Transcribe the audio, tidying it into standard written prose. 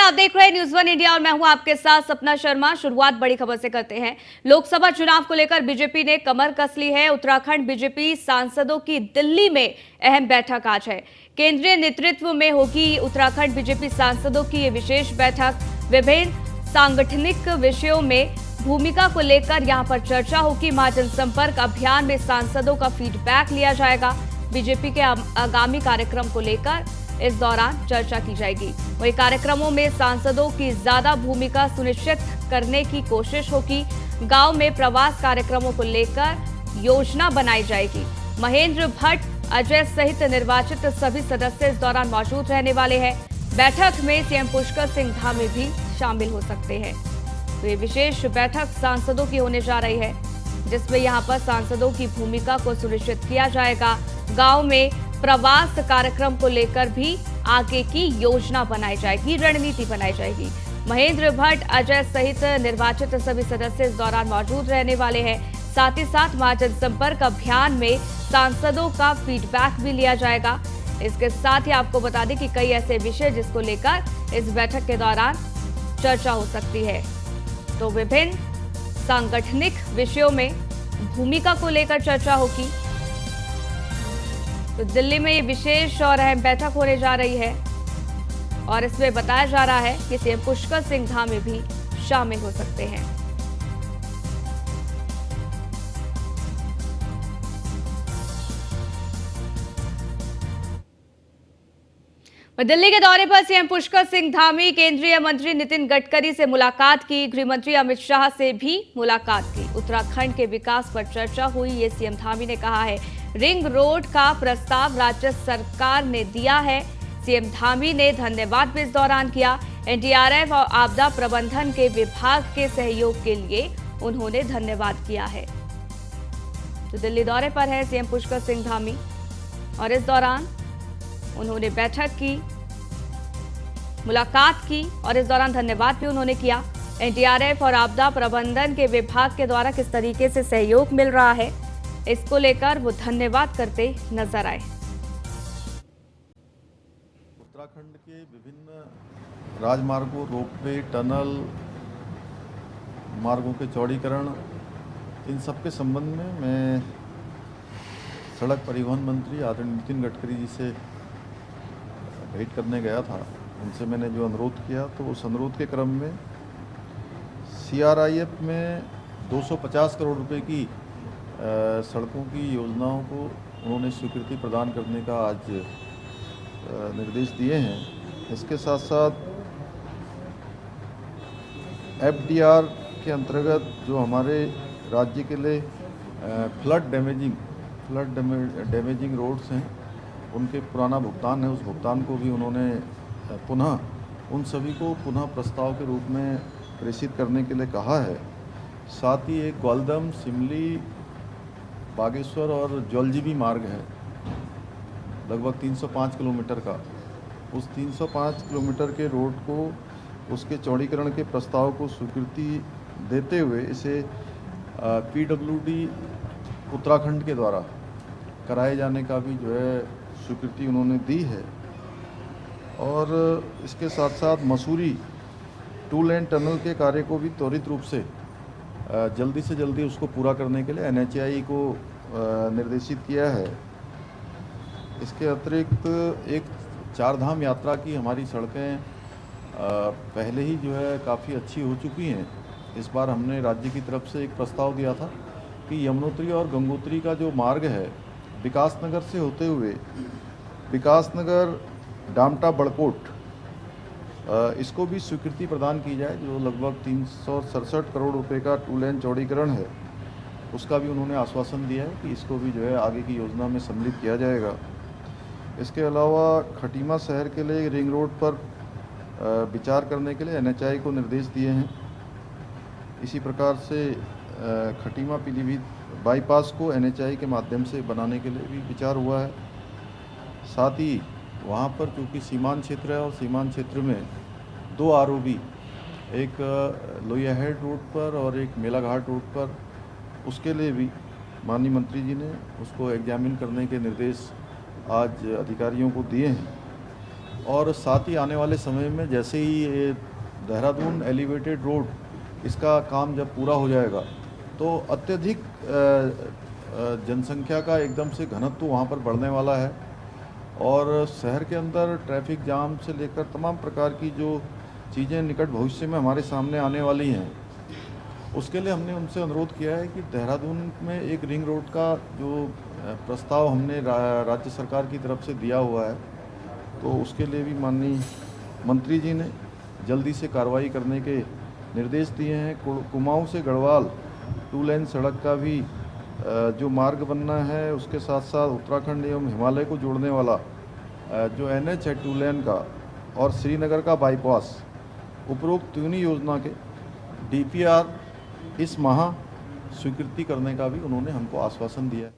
आप देख रहे हैं न्यूज़ वन इंडिया और मैं हूं आपके साथ सपना शर्मा। शुरुआत बड़ी खबर से करते हैं। लोकसभा चुनाव को लेकर बीजेपी ने कमर कस ली है। उत्तराखंड बीजेपी सांसदों की दिल्ली में अहम बैठक आज है। केंद्रीय नेतृत्व में होगी उत्तराखंड बीजेपी सांसदों की ये विशेष बैठक। विभिन्न सांगठनिक विषयों में भूमिका को लेकर यहां पर चर्चा होगी। महाजनसंपर्क अभियान में सांसदों का फीडबैक लिया जाएगा। बीजेपी के आगामी कार्यक्रम को लेकर इस दौरान चर्चा की जाएगी। वहीं कार्यक्रमों में सांसदों की ज्यादा भूमिका सुनिश्चित करने की कोशिश होगी। गांव में प्रवास कार्यक्रमों को लेकर योजना बनाई जाएगी। महेंद्र भट्ट, अजय सहित निर्वाचित सभी सदस्य इस दौरान मौजूद रहने वाले हैं। बैठक में सीएम पुष्कर सिंह धामी भी शामिल हो सकते हैं। तो ये विशेष बैठक सांसदों की होने जा रही है, जिसमें यहां पर सांसदों की भूमिका को सुनिश्चित किया जाएगा। गांव में प्रवास कार्यक्रम को लेकर भी आगे की योजना बनाई जाएगी, रणनीति बनाई जाएगी। महेंद्र भट्ट, अजय सहित निर्वाचित सभी सदस्य इस दौरान मौजूद रहने वाले हैं। साथ ही साथ महाजनसंपर्क अभियान में सांसदों का फीडबैक भी लिया जाएगा। इसके साथ ही आपको बता दें कि कई ऐसे विषय जिसको लेकर इस बैठक के दौरान चर्चा हो सकती है। तो विभिन्न सांगठनिक विषयों में भूमिका को लेकर चर्चा होगी। तो दिल्ली में ये विशेष और अहम बैठक होने जा रही है और इसमें बताया जा रहा है कि सीएम पुष्कर सिंह धामी भी शामिल हो सकते हैं। दिल्ली के दौरे पर सीएम पुष्कर सिंह धामी केंद्रीय मंत्री नितिन गडकरी से मुलाकात की। गृह मंत्री अमित शाह से भी मुलाकात की। उत्तराखंड के विकास पर चर्चा हुई, ये सीएम धामी ने कहा है। रिंग रोड का प्रस्ताव राज्य सरकार ने दिया है। सीएम धामी ने धन्यवाद भी इस दौरान किया। एनडीआरएफ और आपदा प्रबंधन के विभाग के सहयोग के लिए उन्होंने धन्यवाद किया है। तो दिल्ली दौरे पर है सीएम पुष्कर सिंह धामी और इस दौरान उन्होंने बैठक की, मुलाकात की और इस दौरान धन्यवाद भी उन्होंने किया। एनडीआरएफ और आपदा प्रबंधन के विभाग के द्वारा किस तरीके से सहयोग मिल रहा है, इसको लेकर वो धन्यवाद करते नजर आए। उत्तराखंड के विभिन्न राजमार्गों, रोपवे, टनल, मार्गों के चौड़ीकरण, इन सब के संबंध में मैं सड़क परिवहन मंत्री आदरणीय नितिन गडकरी जी से भेंट करने गया था। उनसे मैंने जो अनुरोध किया, तो उस अनुरोध के क्रम में सीआरआईएफ में 250 करोड़ रुपए की सड़कों की योजनाओं को उन्होंने स्वीकृति प्रदान करने का आज निर्देश दिए हैं। इसके साथ साथ एफडीआर के अंतर्गत जो हमारे राज्य के लिए फ्लड डैमेजिंग रोड्स हैं, उनके पुराना भुगतान है, उस भुगतान को भी उन्होंने पुनः उन सभी को पुनः प्रस्ताव के रूप में प्रेषित करने के लिए कहा है। साथ ही एक ग्वालदम, सिमली, बागेश्वर और जौलजीबी मार्ग है लगभग 305 किलोमीटर का। उस 305 किलोमीटर के रोड को, उसके चौड़ीकरण के प्रस्ताव को स्वीकृति देते हुए इसे पीडब्ल्यूडी उत्तराखंड के द्वारा कराए जाने का भी जो है स्वीकृति उन्होंने दी है। और इसके साथ साथ मसूरी 2 लेन टनल के कार्य को भी त्वरित रूप से जल्दी से जल्दी उसको पूरा करने के लिए एनएचएआई को निर्देशित किया है। इसके अतिरिक्त एक 4 धाम यात्रा की हमारी सड़कें पहले ही जो है काफ़ी अच्छी हो चुकी हैं। इस बार हमने राज्य की तरफ से एक प्रस्ताव दिया था कि यमुनोत्री और गंगोत्री का जो मार्ग है, विकासनगर से होते हुए विकासनगर डामटा बड़कोट, इसको भी स्वीकृति प्रदान की जाए। जो लगभग 367 करोड़ रुपए का 2 लेन चौड़ीकरण है, उसका भी उन्होंने आश्वासन दिया है कि इसको भी जो है आगे की योजना में सम्मिलित किया जाएगा। इसके अलावा खटीमा शहर के लिए रिंग रोड पर विचार करने के लिए एनएचएआई को निर्देश दिए हैं। इसी प्रकार से खटीमा पीलीभीत बाईपास को एनएचएआई के माध्यम से बनाने के लिए भी विचार हुआ है। साथ ही वहाँ पर चूँकि सीमांत क्षेत्र है और सीमांत क्षेत्र में 2 आरओबी, एक लोहियाहेड रोड पर और एक मेलाघाट रोड पर, उसके लिए भी माननीय मंत्री जी ने उसको एग्जामिन करने के निर्देश आज अधिकारियों को दिए हैं। और साथ ही आने वाले समय में जैसे ही ये देहरादून एलिवेटेड रोड इसका काम जब पूरा हो जाएगा तो अत्यधिक जनसंख्या का एकदम से घनत्व वहाँ पर बढ़ने वाला है और शहर के अंदर ट्रैफिक जाम से लेकर तमाम प्रकार की जो चीज़ें निकट भविष्य में हमारे सामने आने वाली हैं, उसके लिए हमने उनसे अनुरोध किया है कि देहरादून में एक रिंग रोड का जो प्रस्ताव हमने राज्य सरकार की तरफ से दिया हुआ है, तो उसके लिए भी माननीय मंत्री जी ने जल्दी से कार्रवाई करने के निर्देश दिए हैं। कुमाऊं से गढ़वाल 2 लेन सड़क का भी जो मार्ग बनना है, उसके साथ साथ उत्तराखंड एवं हिमालय को जोड़ने वाला जो NH है 2 लेन का और श्रीनगर का बाईपास, उपरोक्त तीनों योजना के DPR इस माह स्वीकृति करने का भी उन्होंने हमको आश्वासन दिया है।